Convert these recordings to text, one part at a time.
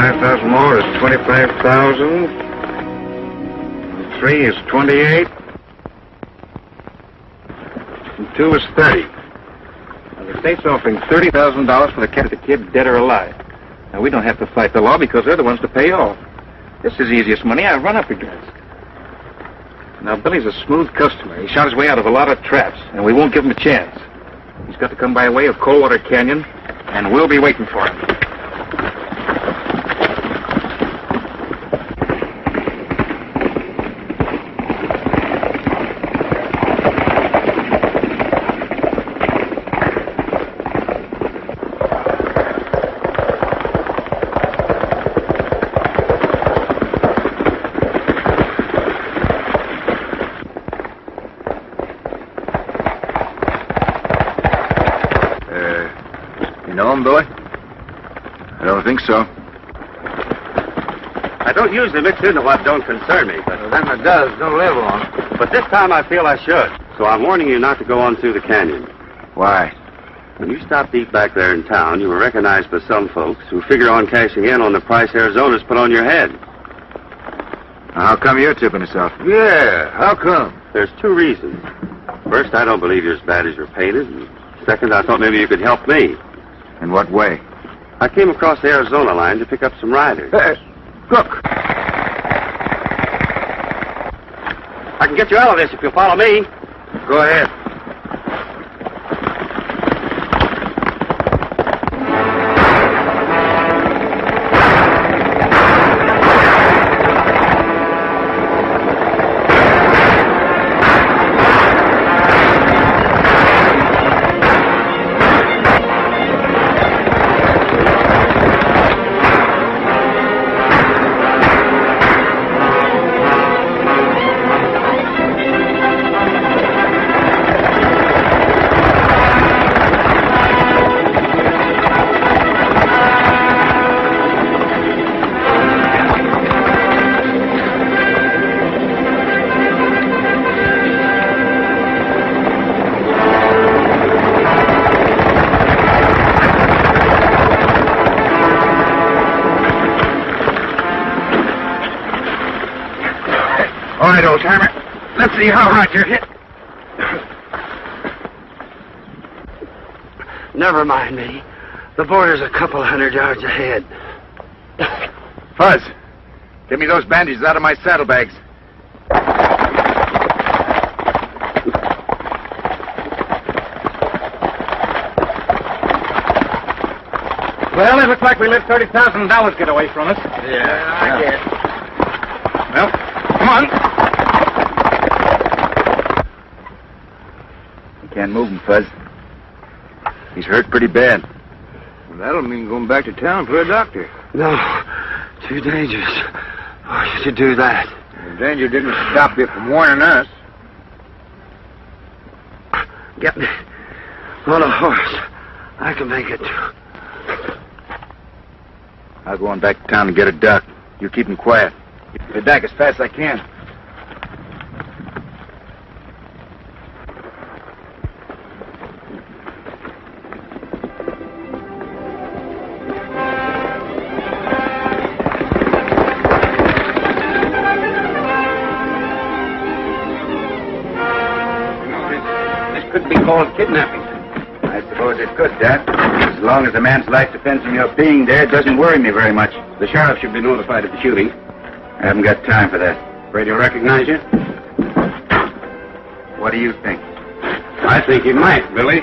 5,000 more is 25,000. 3 is 28. And 2 is 30. Now, the state's offering $30,000 for the cat of the kid, dead or alive. Now, we don't have to fight the law because they're the ones to pay off. This is the easiest money I've run up against. Now, Billy's a smooth customer. He shot his way out of a lot of traps, and we won't give him a chance. He's got to come by way of Coldwater Canyon, and we'll be waiting for him. Boy? I don't think so. I don't usually mix into what don't concern me, but Then it does. Don't live on. But this time I feel I should. So I'm warning you not to go on through the canyon. Why? When you stop deep back there in town, you were recognized by some folks who figure on cashing in on the price Arizona's put on your head. Now, how come you're tipping us off? Yeah, how come? There's 2 reasons. First, I don't believe you're as bad as you're painted. And second, I thought maybe you could help me. In what way? I came across the Arizona line to pick up some riders. Look. I can get you out of this if you'll follow me. Go ahead. All right, old timer. Let's see how right you're hit. Never mind me. The border's a couple 100 yards ahead. Fuzz, get me those bandages out of my saddlebags. Well, it looks like we let $30,000 get away from us. Yeah, I guess. Well, come on. You can't move him, Fuzz. He's hurt pretty bad. Well, that'll mean going back to town for a doctor. No, too dangerous for you to do that. The danger didn't stop you from warning us. Get me on a horse. I can make it. I'll go on back to town and get a doc. You keep him quiet. Get back as fast as I can. This could be called kidnapping. I suppose it could, Dad. As long as a man's life depends on your being there, it doesn't worry me very much. The sheriff should be notified of the shooting. I haven't got time for that. Afraid he'll recognize you? What do you think? I think he might, Billy.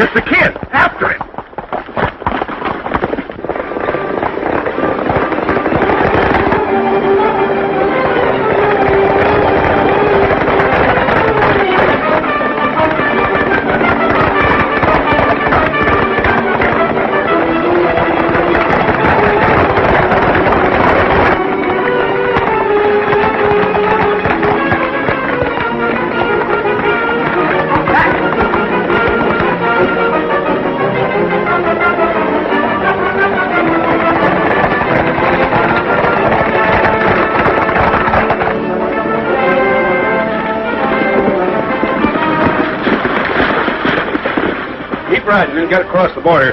It's the kid. After him. ride. You can get across the border.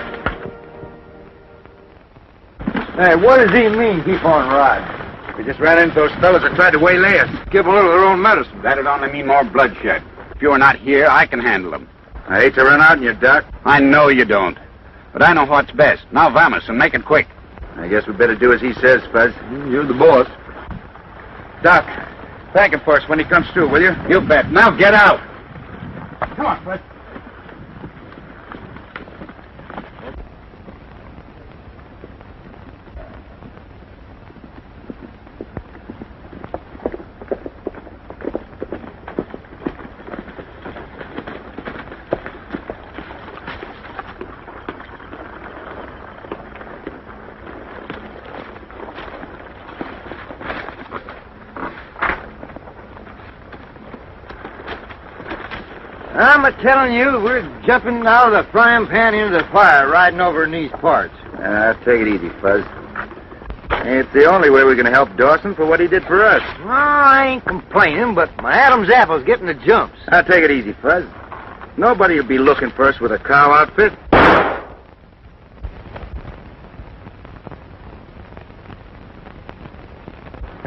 Hey, what does he mean, keep on riding? We just ran into those fellas that tried to waylay us. Give them a little of their own medicine. That'd only mean more bloodshed. If you're not here, I can handle them. I hate to run out on you, Doc. I know you don't. But I know what's best. Now vamos, and make it quick. I guess we better do as he says, Fuzz. You're the boss. Doc, thank him for us when he comes through, will you? You bet. Now get out. Come on, Fuzz. I'm a-telling you, we're jumping out of the frying pan into the fire, riding over in these parts. Take it easy, Fuzz. It's the only way we're going to help Dawson for what he did for us. Well, I ain't complaining, but my Adam's apple's getting the jumps. Now, take it easy, Fuzz. Nobody will be looking for us with a cow outfit.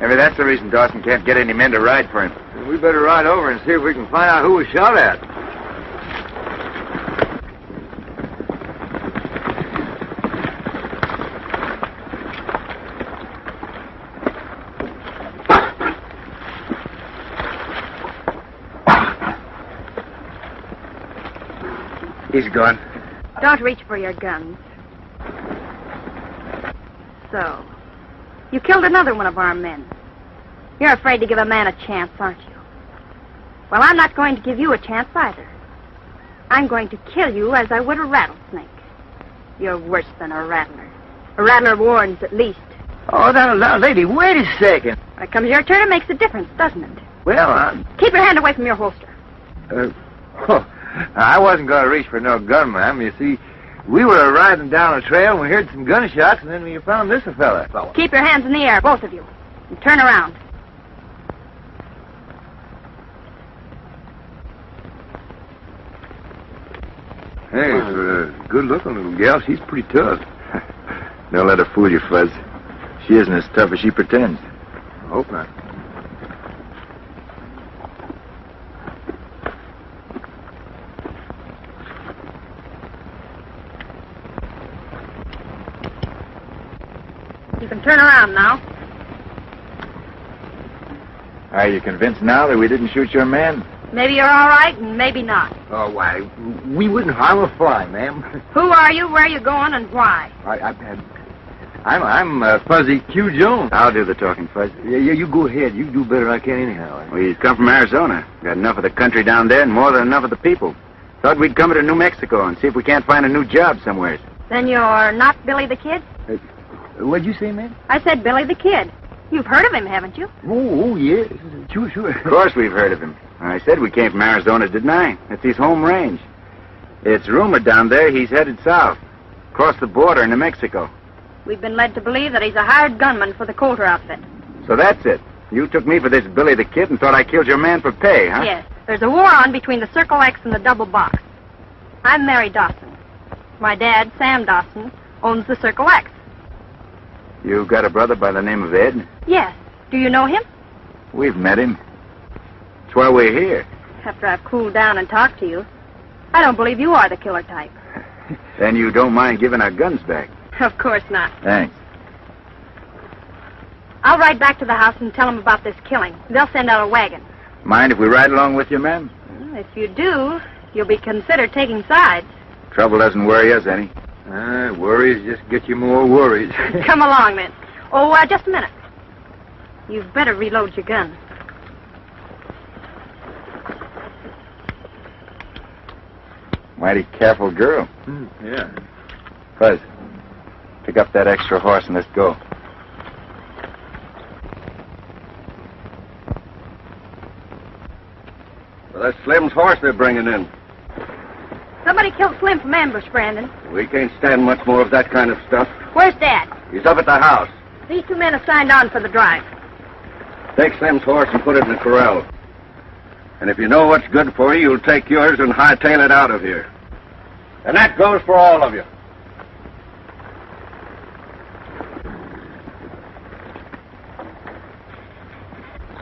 Maybe that's the reason Dawson can't get any men to ride for him. We better ride over and see if we can find out who was shot at. He's gone. Don't reach for your guns. So, you killed another one of our men. You're afraid to give a man a chance, aren't you? Well, I'm not going to give you a chance either. I'm going to kill you as I would a rattlesnake. You're worse than a rattler. A rattler warns, at least. Oh, now, lady, wait a second. When it comes your turn, it makes a difference, doesn't it? Well, Keep your hand away from your holster. I wasn't going to reach for no gun, ma'am. You see, we were riding down a trail, and we heard some gunshots, and then we found this fella. Keep your hands in the air, both of you. And turn around. Hey, for a good-looking little gal, she's pretty tough. Don't let her fool you, Fuzz. She isn't as tough as she pretends. I hope not. You can turn around now. Are you convinced now that we didn't shoot your man? Maybe you're all right, and maybe not. Oh, why, we wouldn't harm a fly, ma'am. Who are you, where are you going, and why? I'm Fuzzy Q. Jones. I'll do the talking, Fuzz. Yeah, you go ahead. You do better than I can anyhow. We've come from Arizona. Got enough of the country down there and more than enough of the people. Thought we'd come to New Mexico and see if we can't find a new job somewhere. Then you're not Billy the Kid? What'd you say, ma'am? I said Billy the Kid. You've heard of him, haven't you? Oh, yes. Sure. Of course we've heard of him. I said we came from Arizona, didn't I? It's his home range. It's rumored down there he's headed south, across the border into Mexico. We've been led to believe that he's a hired gunman for the Coulter outfit. So that's it. You took me for this Billy the Kid and thought I killed your man for pay, huh? Yes. There's a war on between the Circle X and the Double Box. I'm Mary Dawson. My dad, Sam Dawson, owns the Circle X. You got a brother by the name of Ed? Yes. Do you know him? We've met him. That's why we're here. After I've cooled down and talked to you, I don't believe you are the killer type. Then you don't mind giving our guns back? Of course not. Thanks. I'll ride back to the house and tell them about this killing. They'll send out a wagon. Mind if we ride along with you, ma'am? If you do, you'll be considered taking sides. Trouble doesn't worry us any. Worries just get you more worries. Come along, then. Oh, just a minute. You'd better reload your gun. Mighty careful girl. Yeah. Fuzz, pick up that extra horse and let's go. Well, that's Slim's horse they're bringing in. Somebody killed Slim from ambush, Brandon. We can't stand much more of that kind of stuff. Where's Dad? He's up at the house. These two men have signed on for the drive. Take Slim's horse and put it in the corral. And if you know what's good for you, you'll take yours and hightail it out of here. And that goes for all of you.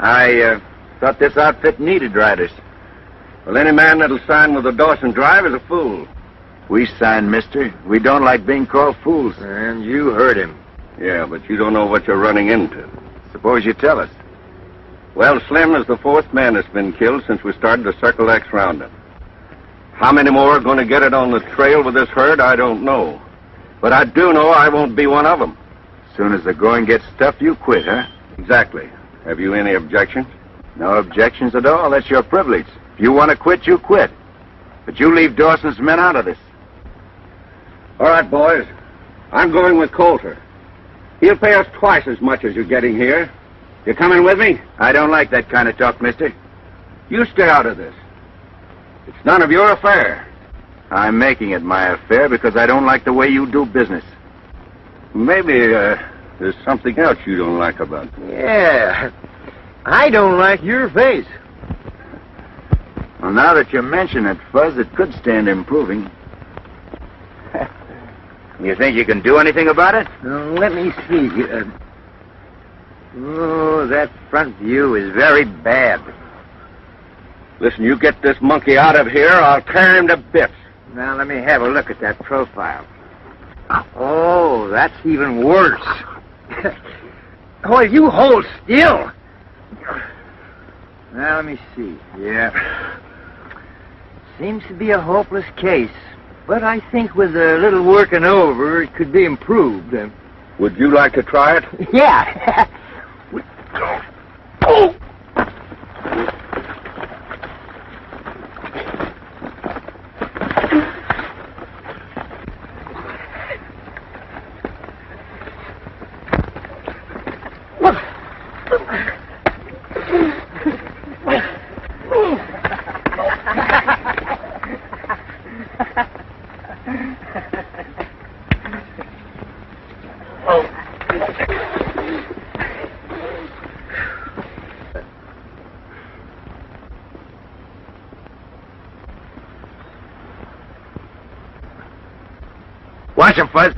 I thought this outfit needed riders. Well, any man that'll sign with the Dawson drive is a fool. We signed, mister. We don't like being called fools. And you heard him. Yeah, but you don't know what you're running into. Suppose you tell us. Well, Slim is the fourth man that's been killed since we started the Circle X roundup. How many more are going to get it on the trail with this herd, I don't know. But I do know I won't be one of them. As soon as the going gets tough, you quit, huh? Exactly. Have you any objections? No objections at all. That's your privilege. If you want to quit, you quit. But you leave Dawson's men out of this. All right, boys. I'm going with Coulter. He'll pay us twice as much as you're getting here. You coming with me? I don't like that kind of talk, mister. You stay out of this. It's none of your affair. I'm making it my affair because I don't like the way you do business. Maybe there's something else you don't like about me. Yeah. I don't like your face. Well, now that you mention it, Fuzz, it could stand improving. You think you can do anything about it? Let me see. That front view is very bad. Listen, you get this monkey out of here, I'll tear him to bits. Now, let me have a look at that profile. Oh, that's even worse. Oh, you hold still. Now, let me see. Yeah. Seems to be a hopeless case. But I think with a little working over, it could be improved. Would you like to try it? Yeah. Oh! Watch him, Fuzz.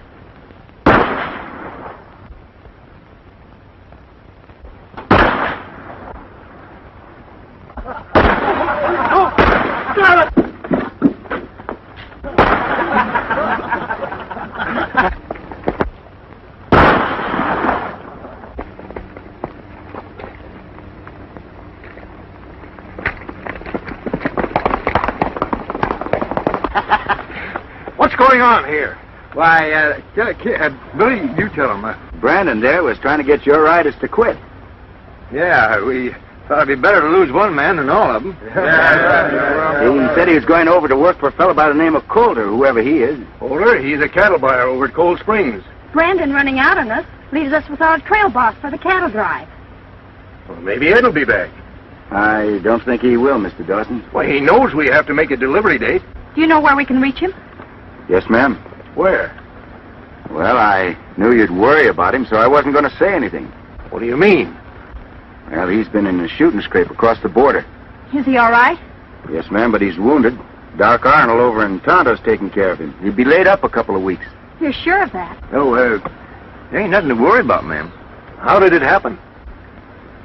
What's going on here? Why, Billy, you tell him. Brandon there was trying to get your riders to quit. Yeah, we thought it'd be better to lose one man than all of them. He said he was going over to work for a fellow by the name of Coulter, whoever he is. Coulter, he's a cattle buyer over at Cold Springs. Brandon running out on us leaves us without a trail boss for the cattle drive. Well, maybe Ed'll be back. I don't think he will, Mr. Dawson. Well, he knows we have to make a delivery date. Do you know where we can reach him? Yes, ma'am. Where? Well, I knew you'd worry about him, so I wasn't going to say anything. What do you mean? Well, he's been in a shooting scrape across the border. Is he all right? Yes, ma'am, but he's wounded. Doc Arnold over in Tonto's taking care of him. He'll be laid up a couple of weeks. You're sure of that? Oh, there ain't nothing to worry about, ma'am. How did it happen?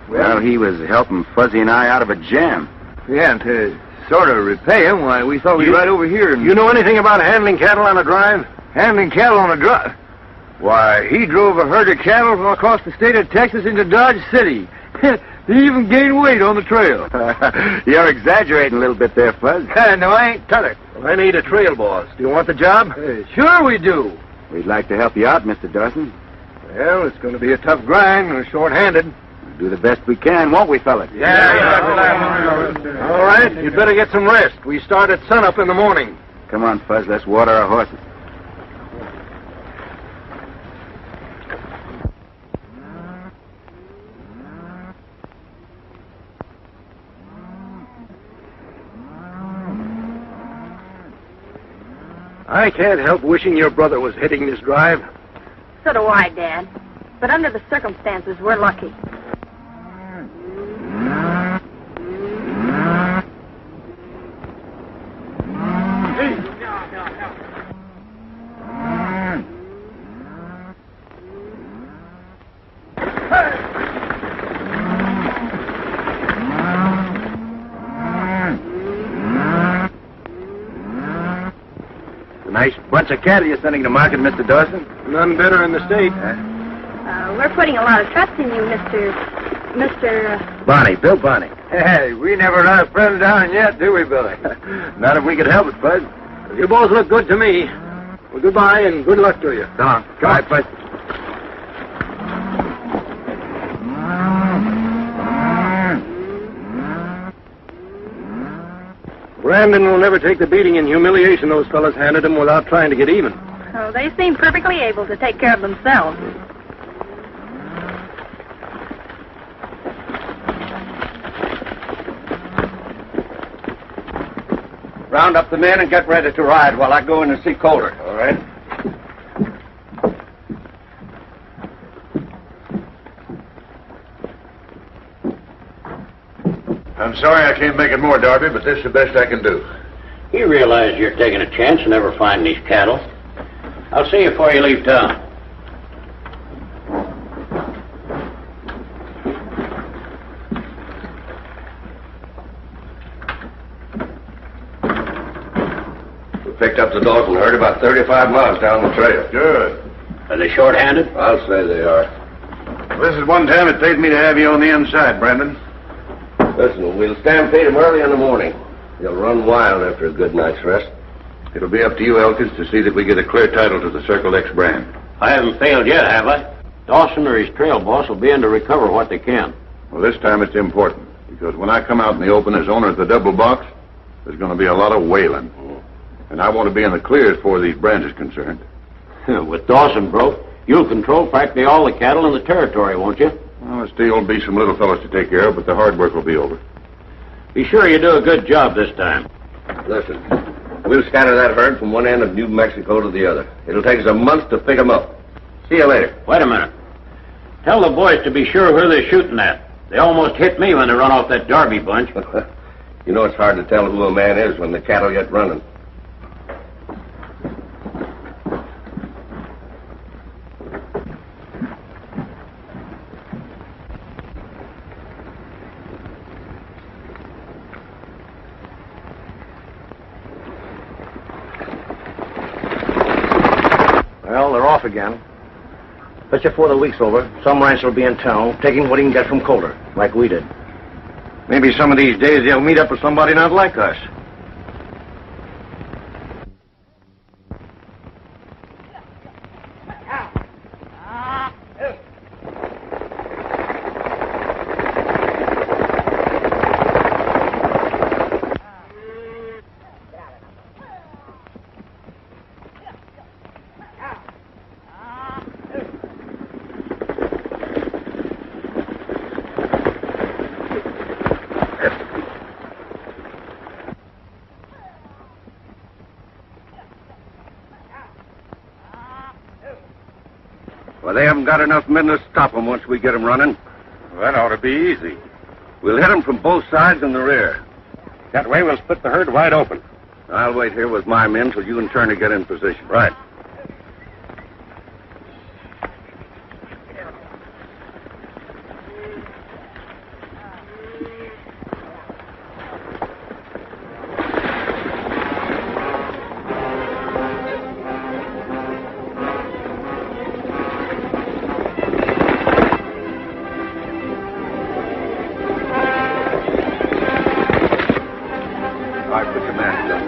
Well, he was helping Fuzzy and I out of a jam. Yeah, and to sort of repay him, why, we thought we'd ride over here and... You know anything about handling cattle on a drive? Handling cattle on a drive? Why, he drove a herd of cattle from across the state of Texas into Dodge City. He even gained weight on the trail. You're exaggerating a little bit there, Fuzz. No, I ain't telling. Well, I need a trail boss. Do you want the job? Sure we do. We'd like to help you out, Mr. Dawson. Well, it's going to be a tough grind. We're short-handed. We'll do the best we can, won't we, fellas? Yeah. All right, you'd better get some rest. We start at sunup in the morning. Come on, Fuzz, let's water our horses. I can't help wishing your brother was heading this drive. So do I, Dad. But under the circumstances, we're lucky. Nice bunch of cattle you're sending to market, Mr. Dawson. None better in the state. We're putting a lot of trust in you, Mr. Bonnie, Bill Bonnie. Hey, we never let a friend down yet, do we, Billy? Not if we could help it, Bud. You both look good to me. Well, goodbye and good luck to you. So long. Come on, Bud. Brandon will never take the beating and humiliation those fellas handed him without trying to get even. Oh, they seem perfectly able to take care of themselves. Round up the men and get ready to ride while I go in and see Coulter. All right. I'm sorry I can't make it more, Darby, but this is the best I can do. You realize you're taking a chance of never finding these cattle. I'll see you before you leave town. We picked up the Dawson herd about 35 miles down the trail. Good. Are they short-handed? I'll say they are. This is one time it pays me to have you on the inside, Brandon. Listen, we'll stampede him early in the morning. He'll run wild after a good night's rest. It'll be up to you, Elkins, to see that we get a clear title to the Circle X brand. I haven't failed yet, have I? Dawson or his trail boss will be in to recover what they can. Well, this time it's important, because when I come out in the open as owner of the double box, there's going to be a lot of wailing. And I want to be in the clear as far as these brands is concerned. With Dawson broke, you'll control practically all the cattle in the territory, won't you? Well, there still will be some little fellows to take care of, but the hard work will be over. Be sure you do a good job this time. Listen, we'll scatter that herd from one end of New Mexico to the other. It'll take us a month to pick 'em up. See you later. Wait a minute. Tell the boys to be sure where they're shooting at. They almost hit me when they run off that Darby bunch. You know it's hard to tell who a man is when the cattle get running. Well, they're off again. But before the week's over, some rancher will be in town, taking what he can get from Coulter, like we did. Maybe some of these days they'll meet up with somebody not like us. Well, they haven't got enough men to stop them once we get them running. Well, that ought to be easy. We'll hit them from both sides in the rear. That way we'll split the herd wide open. I'll wait here with my men till you and Turner get in position. Right. All right, put your mask on.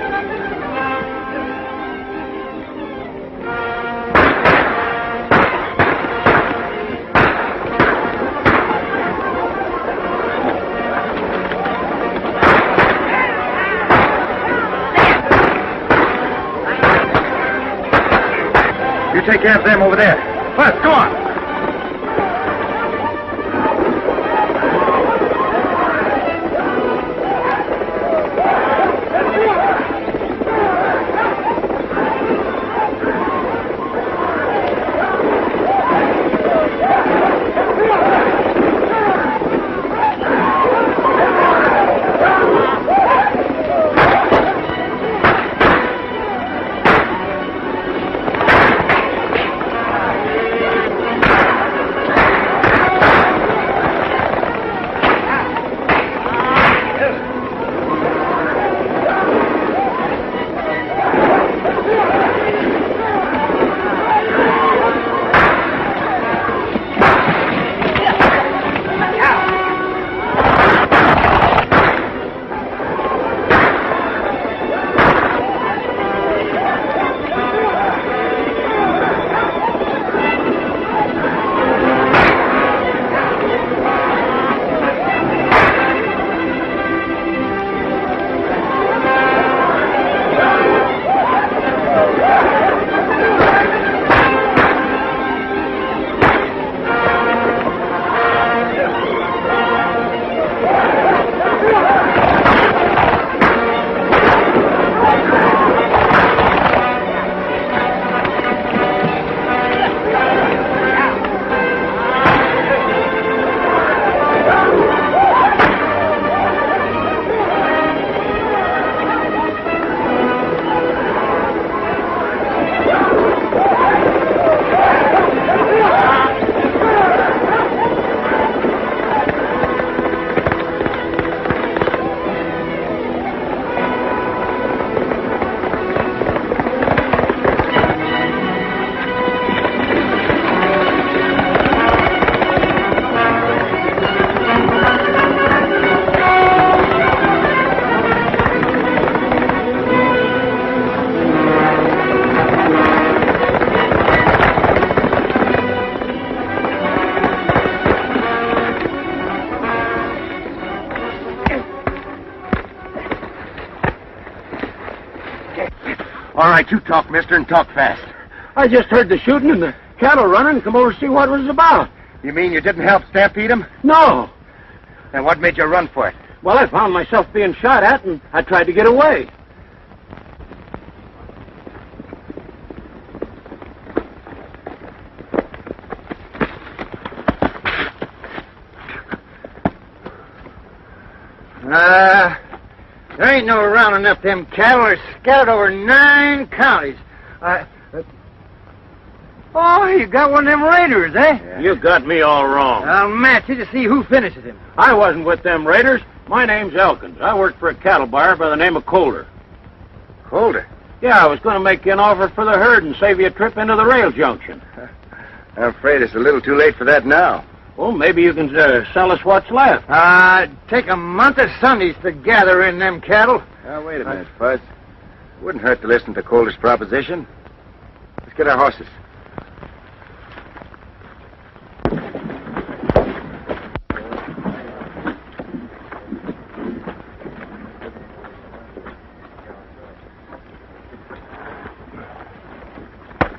You take care of them over there. First, go on. All right, you talk, mister, and talk fast. I just heard the shooting and the cattle running and come over to see what it was about. You mean you didn't help stampede him? No. Then what made you run for it? Well, I found myself being shot at, and I tried to get away. There ain't no rounding up them cattle. They're scattered over 9 counties. Oh, you got one of them raiders, eh? Yeah. You got me all wrong. I'll match you to see who finishes him. I wasn't with them raiders. My name's Elkins. I work for a cattle buyer by the name of Coulter. Coulter? Yeah, I was going to make you an offer for the herd and save you a trip into the rail junction. I'm afraid it's a little too late for that now. Well, maybe you can sell us what's left. Take a month of Sundays to gather in them cattle. Now, wait a minute, Fuzz. Wouldn't hurt to listen to Coulter's proposition. Let's get our horses.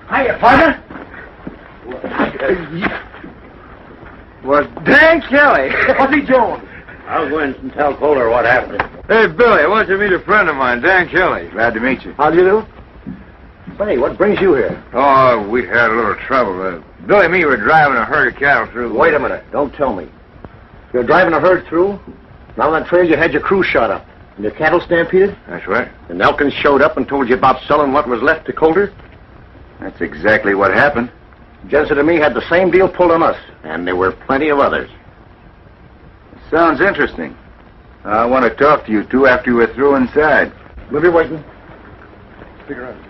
Hiya, partner. Well, dang Kelly. What's he doing? I'll go in and tell Coulter what happened. Hey, Billy, I want you to meet a friend of mine, Dan Kelly. Glad to meet you. How do you do? Say, what brings you here? Oh, we had a little trouble. Billy and me were driving a herd of cattle through. Wait a minute. Don't tell me. You're driving a herd through? Now on that trail you had your crew shot up. And your cattle stampeded? That's right. And Elkins showed up and told you about selling what was left to Coulter? That's exactly what happened. Jensen and me had the same deal pulled on us. And there were plenty of others. Sounds interesting. I want to talk to you two after we're through inside. We'll be waiting. Stick around.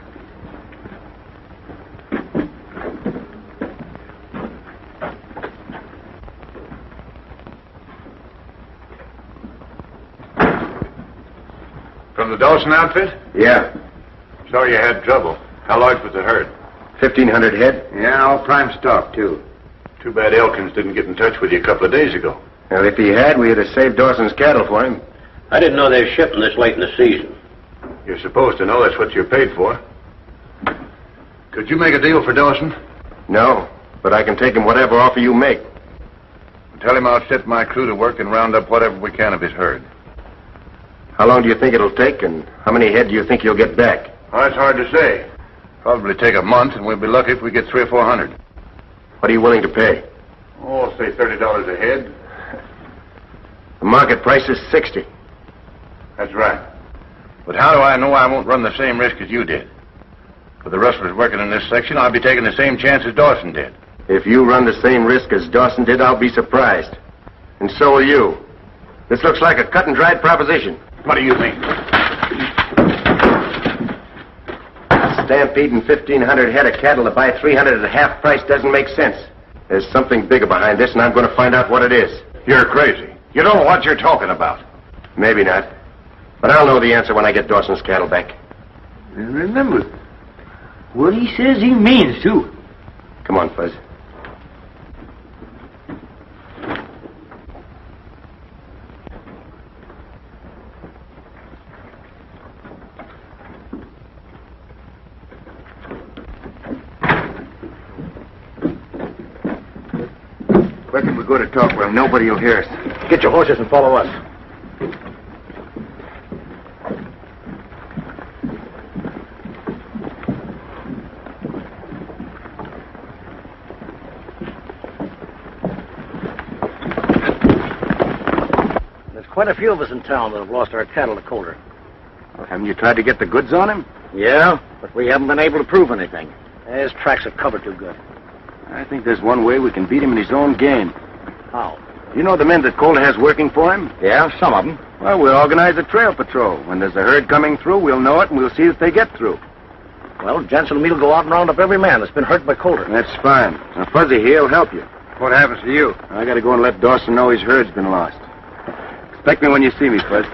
From the Dawson outfit? Yeah. Sorry you had trouble. How large was the herd? 1,500 head. Yeah, all prime stock, too. Too bad Elkins didn't get in touch with you a couple of days ago. Well, if he had, we'd have saved Dawson's cattle for him. I didn't know they were shipping this late in the season. You're supposed to know that's what you're paid for. Could you make a deal for Dawson? No, but I can take him whatever offer you make. Tell him I'll set my crew to work and round up whatever we can of his herd. How long do you think it'll take, and how many head do you think you'll get back? Oh, that's hard to say. Probably take a month, and we'll be lucky if we get 300 or 400. What are you willing to pay? Oh, say $30 a head. The market price is 60. That's right. But how do I know I won't run the same risk as you did? With the rustlers working in this section, I'll be taking the same chance as Dawson did. If you run the same risk as Dawson did, I'll be surprised. And so will you. This looks like a cut-and-dried proposition. What do you think? Stampeding 1,500 head of cattle to buy 300 at half price doesn't make sense. There's something bigger behind this, and I'm going to find out what it is. You're crazy. You don't know what you're talking about. Maybe not. But I'll know the answer when I get Dawson's cattle back. And remember, what he says he means, too. Come on, Fuzz. Quick, if we go to talk well, nobody will hear us. Get your horses and follow us. There's quite a few of us in town that have lost our cattle to Coulter. Well, haven't you tried to get the goods on him? Yeah, but we haven't been able to prove anything. His tracks are covered too good. I think there's one way we can beat him in his own game. How? You know the men that Coulter has working for him? Yeah, some of them. Well, we'll organize a trail patrol. When there's a herd coming through, we'll know it, and we'll see if they get through. Well, Jensen and me will go out and round up every man that's been hurt by Coulter. That's fine. Now, Fuzzy here will help you. What happens to you? I gotta go and let Dawson know his herd's been lost. Expect me when you see me, Fuzz.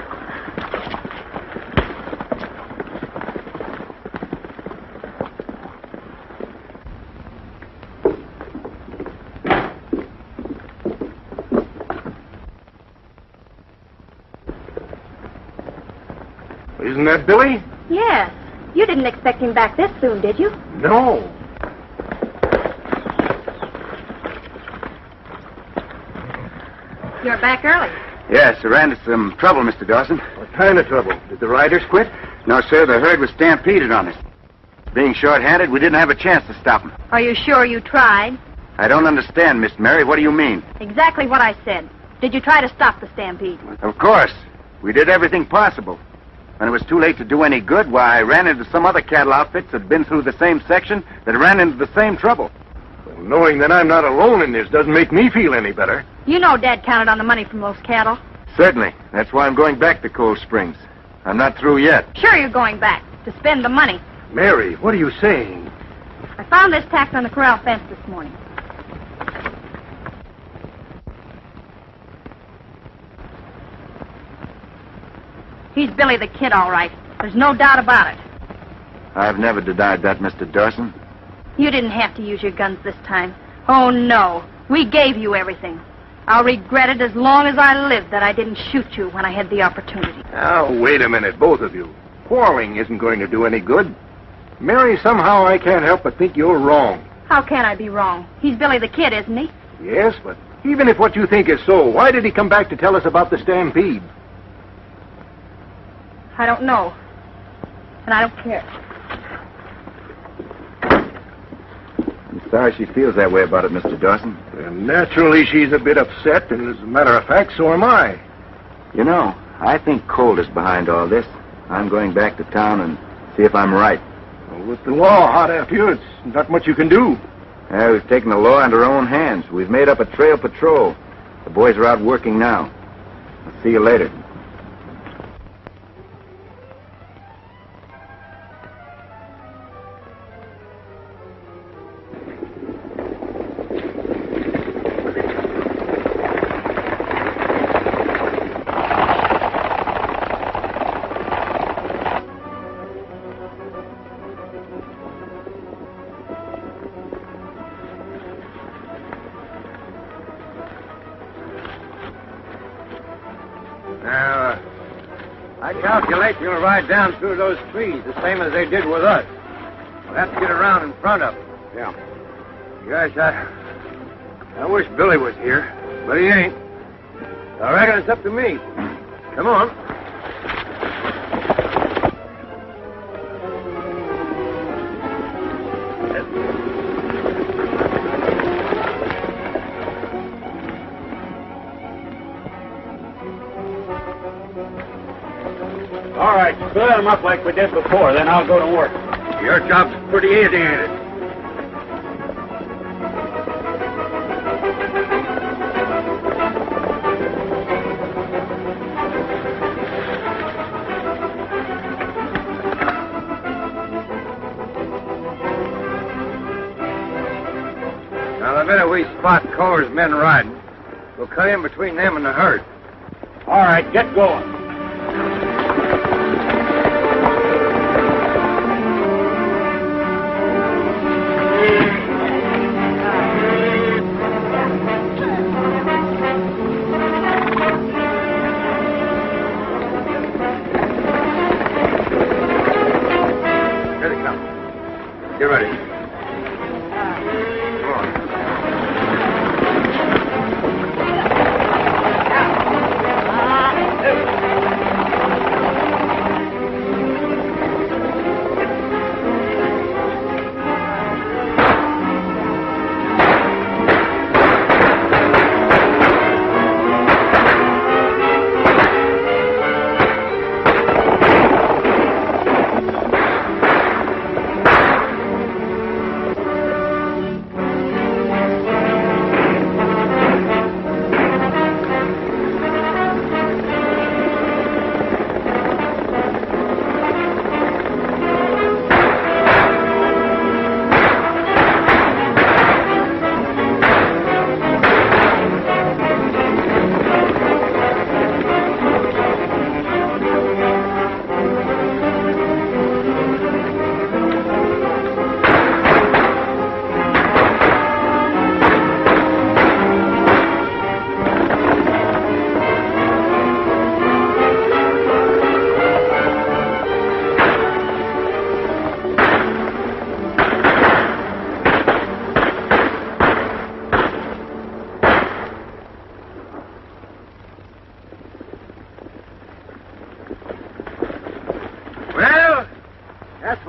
Isn't that Billy? Yes. You didn't expect him back this soon, did you? No. You're back early. Yes, I ran into some trouble, Mr. Dawson. What kind of trouble? Did the riders quit? No, sir, the herd was stampeded on us. Being short-handed, we didn't have a chance to stop them. Are you sure you tried? I don't understand, Miss Mary. What do you mean? Exactly what I said. Did you try to stop the stampede? Of course. We did everything possible. When it was too late to do any good, why, I ran into some other cattle outfits that had been through the same section that ran into the same trouble. Well, knowing that I'm not alone in this doesn't make me feel any better. You know Dad counted on the money from those cattle. Certainly. That's why I'm going back to Cold Springs. I'm not through yet. Sure you're going back to spend the money. Mary, what are you saying? I found this tax on the corral fence this morning. He's Billy the Kid, all right. There's no doubt about it. I've never denied that, Mr. Dawson. You didn't have to use your guns this time. Oh, no. We gave you everything. I'll regret it as long as I live that I didn't shoot you when I had the opportunity. Now, wait a minute, both of you. Quarreling isn't going to do any good. Mary, somehow I can't help but think you're wrong. How can I be wrong? He's Billy the Kid, isn't he? Yes, but even if what you think is so, why did he come back to tell us about the stampede? I don't know. And I don't care. I'm sorry she feels that way about it, Mr. Dawson. And naturally, she's a bit upset, and as a matter of fact, so am I. You know, I think Coulter's behind all this. I'm going back to town and see if I'm right. Well, with the law hot after you, it's not much you can do. Yeah, we've taken the law into our own hands. We've made up a trail patrol. The boys are out working now. I'll see you later. Now, I calculate you'll ride down through those trees the same as they did with us. We'll have to get around in front of them. Yeah. Gosh, I wish Billy was here, but he ain't. I reckon it's up to me. Come on. All right, fill them up like we did before, then I'll go to work. Your job's pretty easy, ain't it? Now, the minute we spot Coulter's men riding, we'll cut in between them and the herd. All right, get going. Here they come. Get ready. Come on.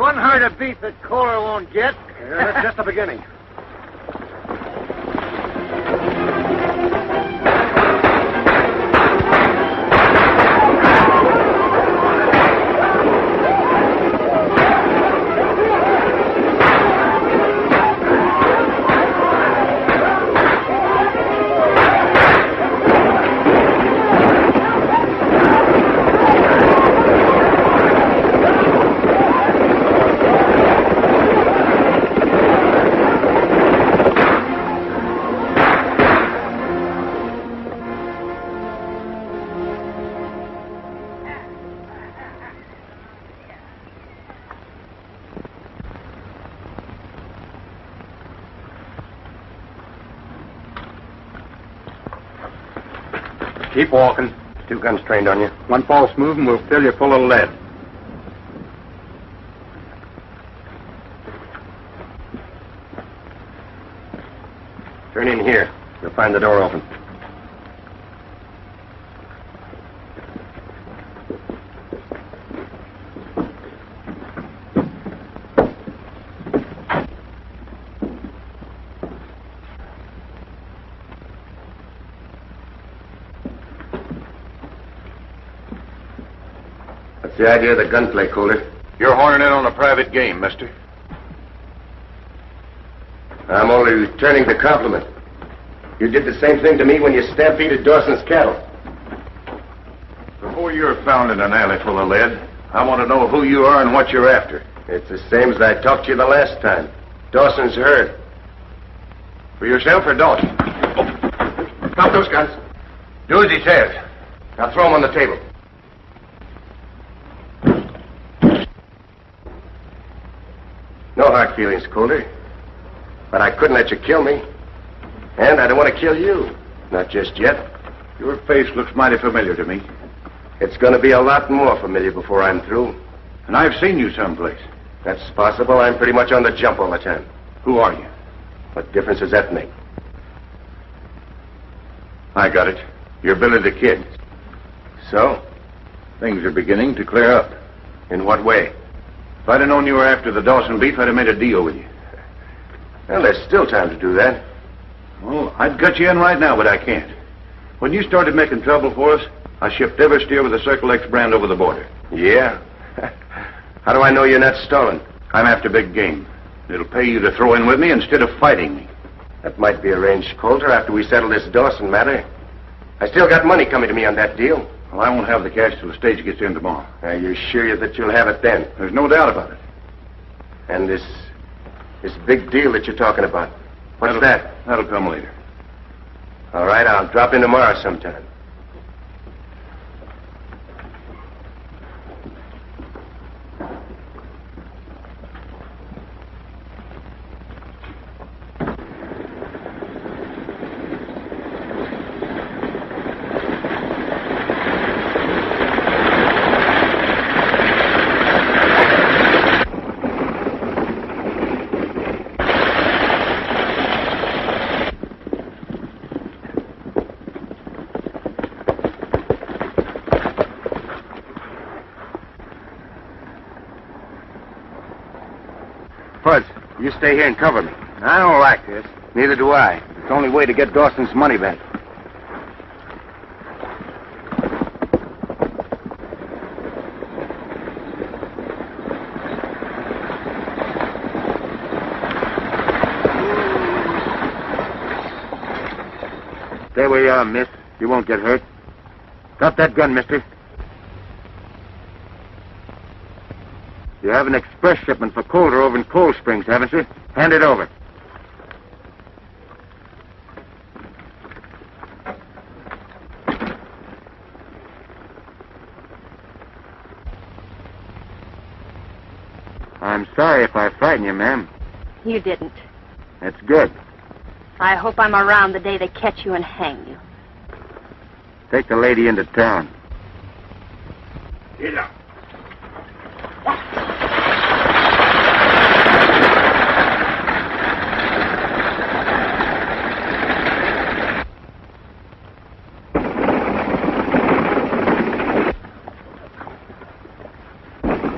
One herd of beef that Coulter won't get. That's just the beginning. Keep walking. 2 guns trained on you. One false move and we'll fill you full of lead. Turn in here. You'll find the door open. What's the idea of the gunplay, Coulter? You're horning in on a private game, mister. I'm only returning the compliment. You did the same thing to me when you stampeded Dawson's cattle. Before you're found in an alley full of lead, I want to know who you are and what you're after. It's the same as I talked to you the last time. Dawson's herd. For yourself or Dawson? Drop those guns. Do as he says. Now throw them on the table. No hard feelings, Coulter. But I couldn't let you kill me. And I don't want to kill you. Not just yet. Your face looks mighty familiar to me. It's going to be a lot more familiar before I'm through. And I've seen you someplace. That's possible. I'm pretty much on the jump all the time. Who are you? What difference does that make? I got it. You're Billy the Kid. So? Things are beginning to clear up. In what way? If I'd have known you were after the Dawson beef, I'd have made a deal with you. Well, there's still time to do that. Well, I'd cut you in right now, but I can't. When you started making trouble for us, I shipped every steer with a Circle X brand over the border. Yeah? How do I know you're not stolen? I'm after big game. It'll pay you to throw in with me instead of fighting me. That might be arranged, Coulter, after we settle this Dawson matter. I still got money coming to me on that deal. Well, I won't have the cash till the stage gets in tomorrow. Are you sure that you'll have it then? There's no doubt about it. And this big deal that you're talking about, what's that? That'll come later. All right, I'll drop in tomorrow sometime. You stay here and cover me. I don't like this. Neither do I. It's the only way to get Dawson's money back. Stay where you are, miss. You won't get hurt. Drop that gun, mister. You have an express shipment for Coulter over in Cold Springs, haven't you? Hand it over. I'm sorry if I frighten you, ma'am. You didn't. That's good. I hope I'm around the day they catch you and hang you. Take the lady into town. Get up.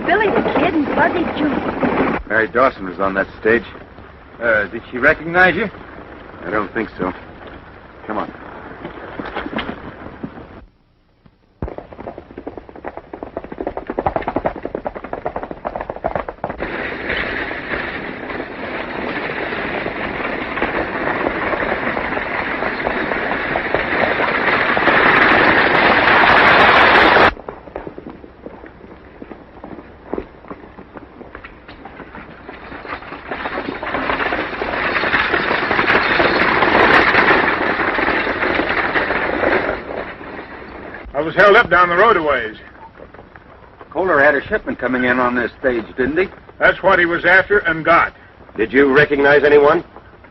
Billy the Kid and Fuzzy Junior. Mary Dawson was on that stage. Did she recognize you? I don't think so. Come on. I was held up down the road a ways. Coulter had a shipment coming in on this stage, didn't he? That's what he was after and got. Did you recognize anyone?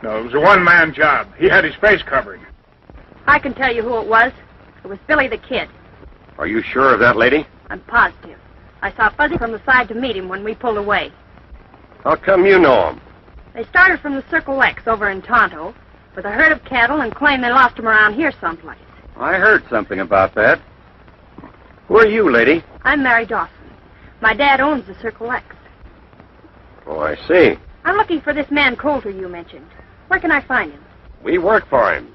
No, it was a one-man job. He had his face covering. I can tell you who it was. It was Billy the Kid. Are you sure of that, lady? I'm positive. I saw Fuzzy from the side to meet him when we pulled away. How come you know him? They started from the Circle X over in Tonto with a herd of cattle and claimed they lost them around here someplace. I heard something about that. Who are you, lady? I'm Mary Dawson. My dad owns the Circle X. Oh, I see. I'm looking for this man Coulter you mentioned. Where can I find him? We work for him.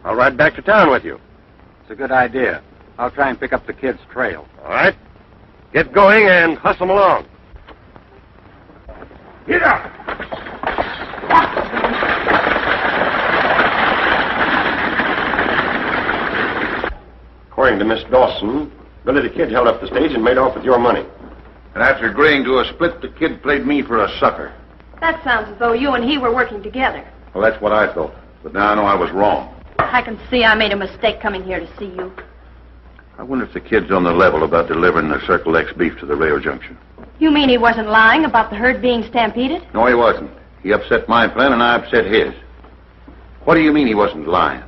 I'll ride back to town with you. It's a good idea. I'll try and pick up the kid's trail. All right. Get going and hustle 'em along. Get up! According to Miss Dawson, Billy the Kid held up the stage and made off with your money. And after agreeing to a split, the kid played me for a sucker. That sounds as though you and he were working together. Well, that's what I thought. But now I know I was wrong. I can see I made a mistake coming here to see you. I wonder if the kid's on the level about delivering the Circle X beef to the rail junction. You mean he wasn't lying about the herd being stampeded? No, he wasn't. He upset my plan and I upset his. What do you mean he wasn't lying?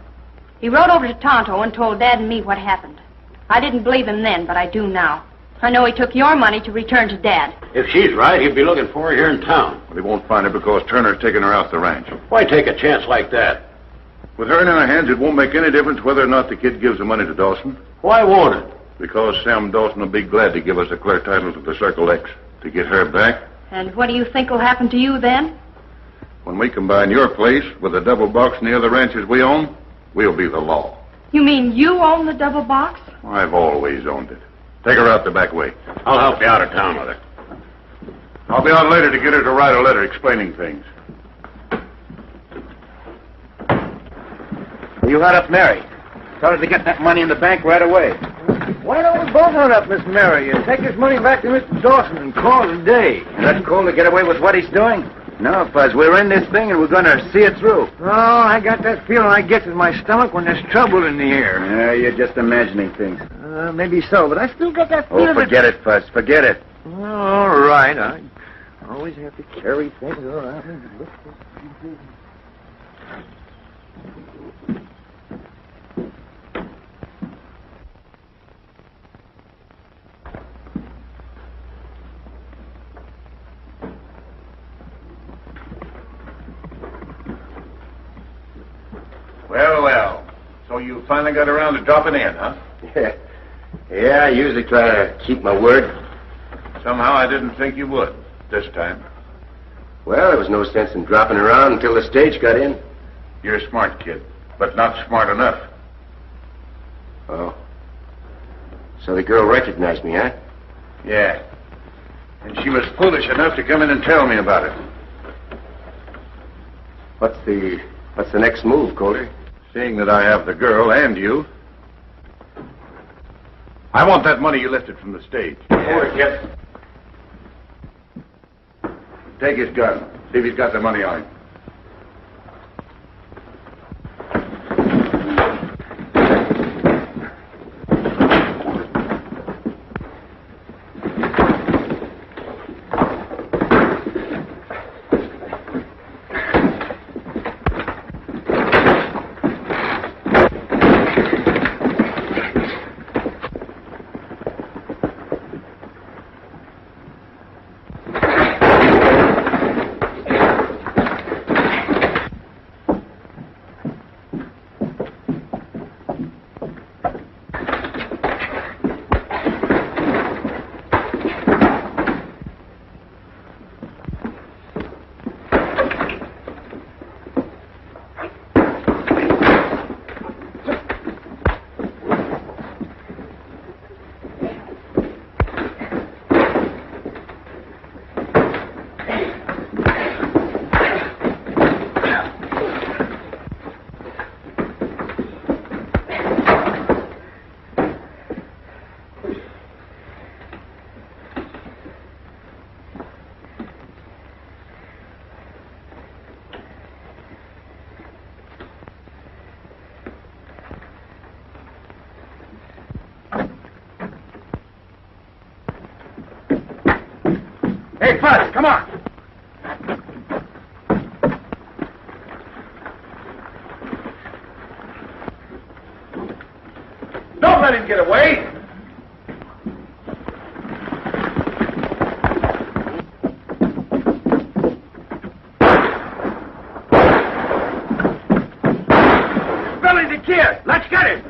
He rode over to Tonto and told Dad and me what happened. I didn't believe him then, but I do now. I know he took your money to return to Dad. If she's right, he'd be looking for her here in town. Well, he won't find her because Turner's taking her off the ranch. Why take a chance like that? With her in our hands, it won't make any difference whether or not the kid gives the money to Dawson. Why won't it? Because Sam Dawson will be glad to give us a clear title to the Circle X to get her back. And what do you think will happen to you then? When we combine your place with the double box and the other ranches we own, we'll be the law. You mean you own the double box? I've always owned it. Take her out the back way. I'll help you out of town with her. I'll be out later to get her to write a letter explaining things. You hunt up Mary. Tell her to get that money in the bank right away. Why don't we both hunt up Miss Mary and take this money back to Mr. Dawson and call it a day? Let Coulter get away with what he's doing? No, Fuzz, we're in this thing and we're going to see it through. Oh, I got that feeling I get in my stomach when there's trouble in the air. Yeah, you're just imagining things. Maybe so, but I still get that Oh, feeling. forget it, Fuzz. Forget it. All right. I always have to carry things around. Well. So you finally got around to dropping in, huh? Yeah, I usually try to keep my word. Somehow I didn't think you would this time. Well, there was no sense in dropping around until the stage got in. You're a smart kid, but not smart enough. Oh. So the girl recognized me, huh? Yeah. And she was foolish enough to come in and tell me about it. What's the next move, Coulter? Seeing that I have the girl and you, I want that money you lifted from the stage. Yeah. Kid. Take his gun. See if he's got the money on him. Hey, Buzz, come on. Don't let him get away. Billy the Kid, let's get him.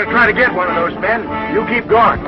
Try to get one of those men. You keep going.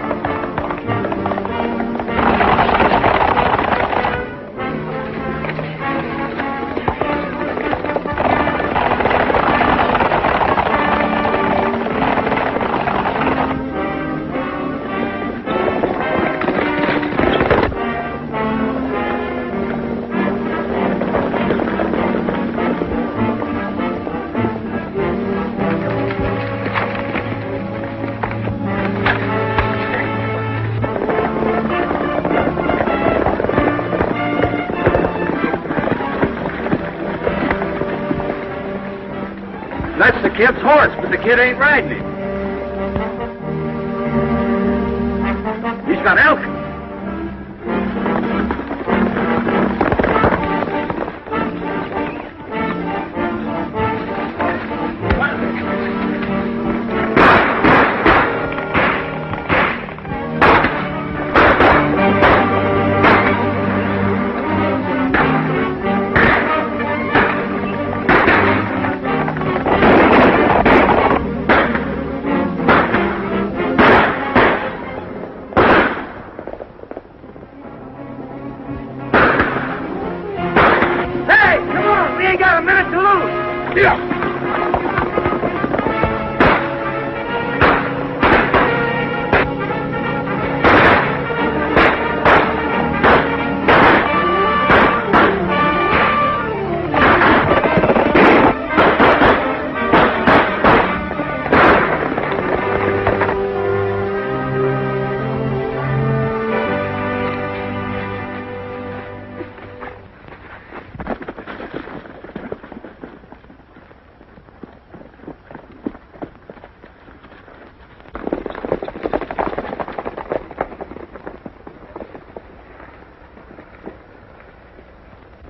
That's the kid's horse, but the kid ain't riding him. He's got Elkins.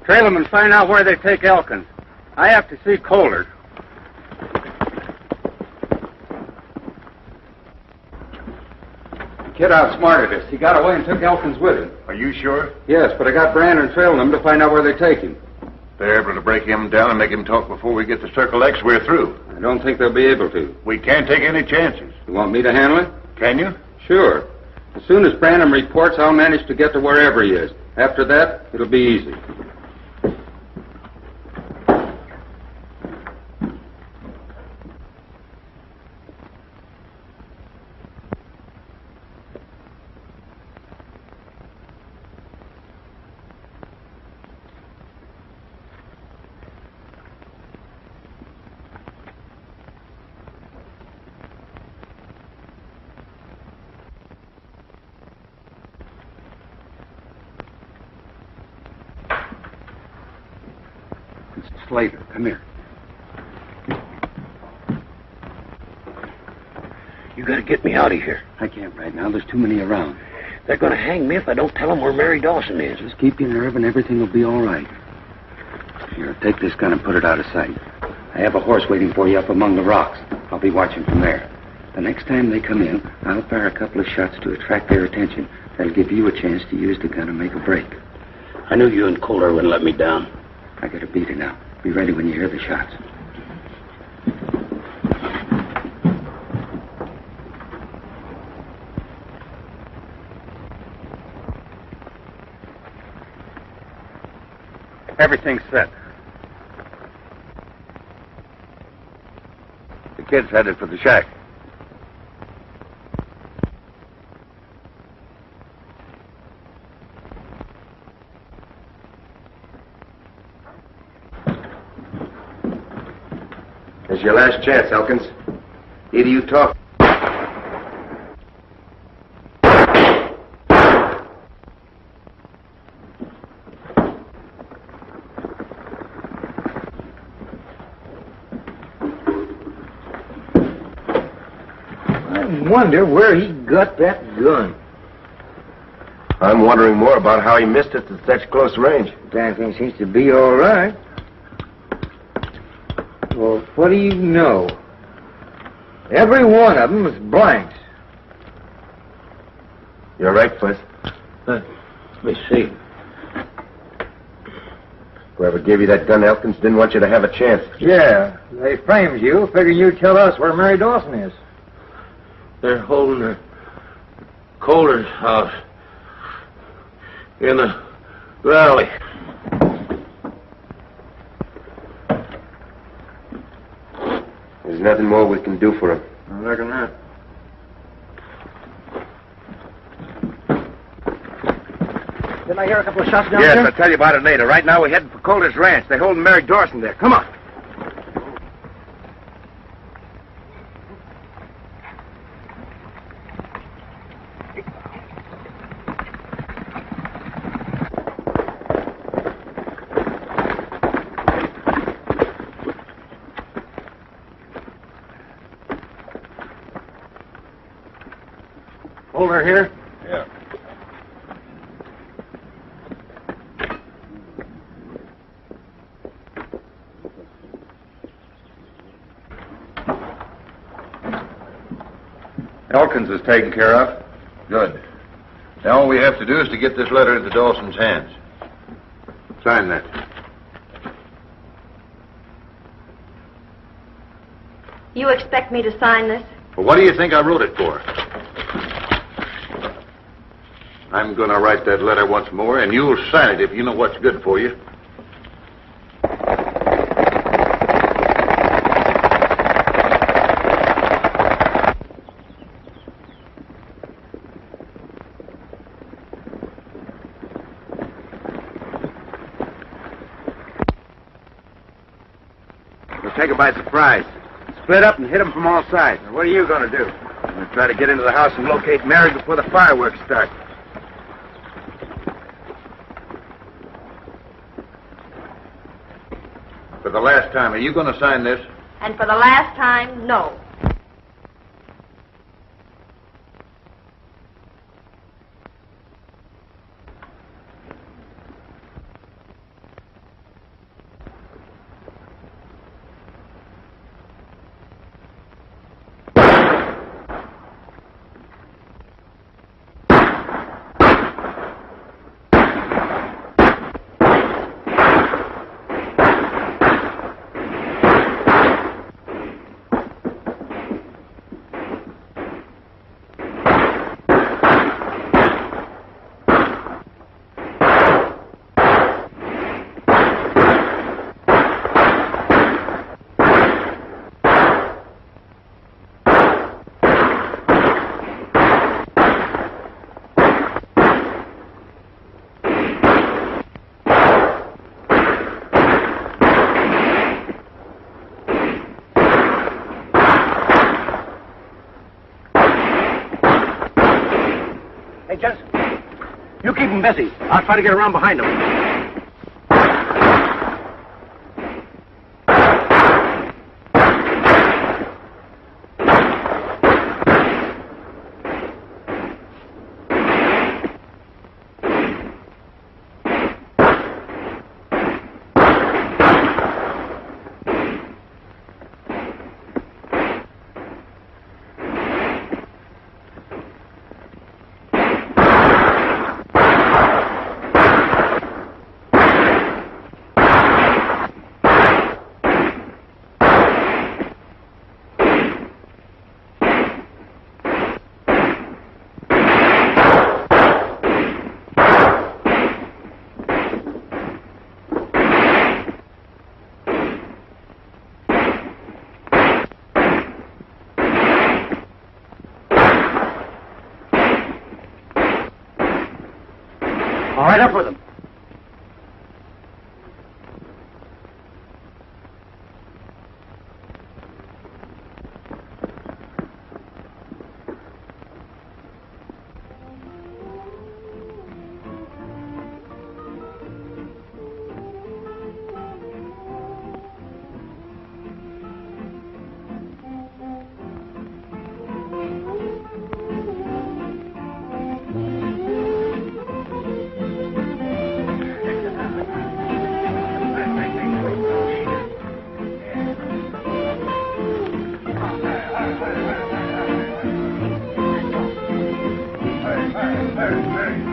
Trail them and find out where they take Elkins. I have to see Coulter. The kid outsmarted us. He got away and took Elkins with him. Are you sure? Yes, but I got Brandon trailing them to find out where they take him. They're able to break him down and make him talk before we get to Circle X, we're through. I don't think they'll be able to. We can't take any chances. You want me to handle it? Can you? Sure. As soon as Brandon reports, I'll manage to get to wherever he is. After that, it'll be easy. Slater, come here. You gotta get me out of here. I can't right now. There's too many around. They're gonna hang me if I don't tell them where Mary Dawson is. Just keep your nerve and everything will be all right. Here, take this gun and put it out of sight. I have a horse waiting for you up among the rocks. I'll be watching from there. The next time they come in, I'll fire a couple of shots to attract their attention. That'll give you a chance to use the gun and make a break. I knew you and Coulter wouldn't let me down. I got a beater now. Be ready when you hear the shots. Everything's set. The kid's headed for the shack. It's your last chance, Elkins. Either you talk. I wonder where he got that gun. I'm wondering more about how he missed it at such close range. Damn thing seems to be all right. Well, what do you know? Every one of them is blanks. You're right, Fuzz. Let me see. Whoever gave you that gun, Elkins, didn't want you to have a chance. Yeah, they framed you, figuring you'd tell us where Mary Dawson is. They're holding the Coulter's house in the valley. There's nothing more we can do for him. I reckon not. Didn't I hear a couple of shots down Yes, there? I'll tell you about it later. Right now, we're heading for Coulter's ranch. They're holding Mary Dawson there. Come on. Coulter here? Yeah. Elkins is taken care of. Good. Now all we have to do is to get this letter into Dawson's hands. Sign that. You expect me to sign this? Well, what do you think I wrote it for? I'm going to write that letter once more, and you'll sign it if you know what's good for you. We'll take him by surprise. Split up and hit him from all sides. What are you going to do? I'm going to try to get into the house and locate Mary before the fireworks start. For the last time, are you going to sign this? And for the last time, no. Hey, Jensen, you keep him busy. I'll try to get around behind him. All right, up with them. Hey.